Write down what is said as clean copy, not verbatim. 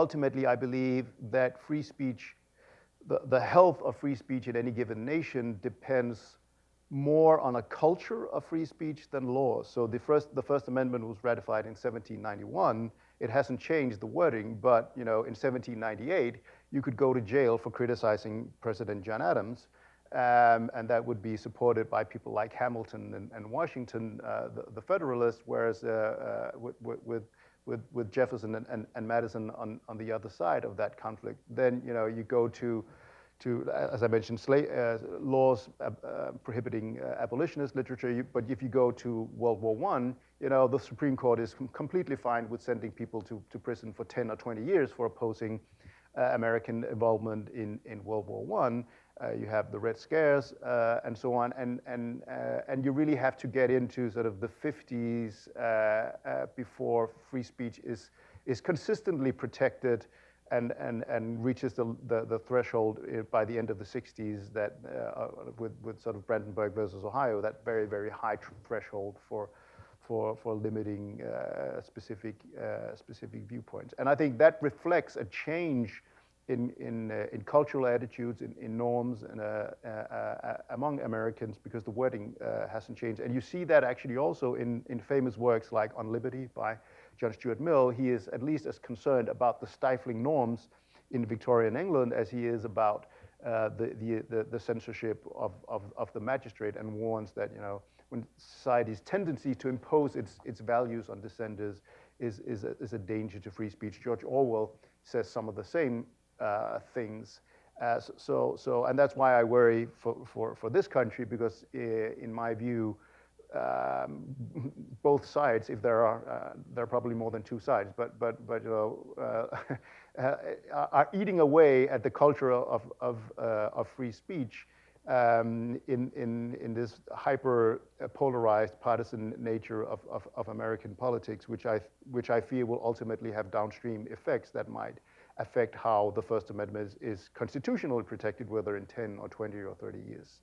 ultimately, I believe that free speech, the health of free speech in any given nation depends more on a culture of free speech than laws. So the First Amendment was ratified in 1791. It hasn't changed the wording, but in 1798, you could go to jail for criticizing President John Adams, and that would be supported by people like Hamilton and Washington, the Federalists, whereas with Jefferson and Madison on the other side of that conflict. Then you go to as I mentioned, laws prohibiting abolitionist literature. But if you go to World War I, the Supreme Court is completely fine with sending people to prison for 10 or 20 years for opposing American involvement in World War I. You have the Red Scares and so on, and you really have to get into sort of the 50s before free speech is consistently protected and reaches the threshold by the end of the 60s that with sort of Brandenburg versus Ohio, that very, very high threshold for limiting specific viewpoints. And I think that reflects a change in cultural attitudes, in norms, and among Americans, because the wording hasn't changed. And you see that actually also in famous works like On Liberty by John Stuart Mill. He is at least as concerned about the stifling norms in Victorian England as he is about the censorship of the magistrate, and warns that when society's tendency to impose its values on dissenters is a danger to free speech. George Orwell says some of the same things. And that's why I worry for this country, because in my view, both sides, if there are probably more than two sides, but are eating away at the culture of free speech in this hyper polarized partisan nature of American politics, which I fear will ultimately have downstream effects that might affect how the First Amendment is constitutionally protected, whether in 10 or 20 or 30 years.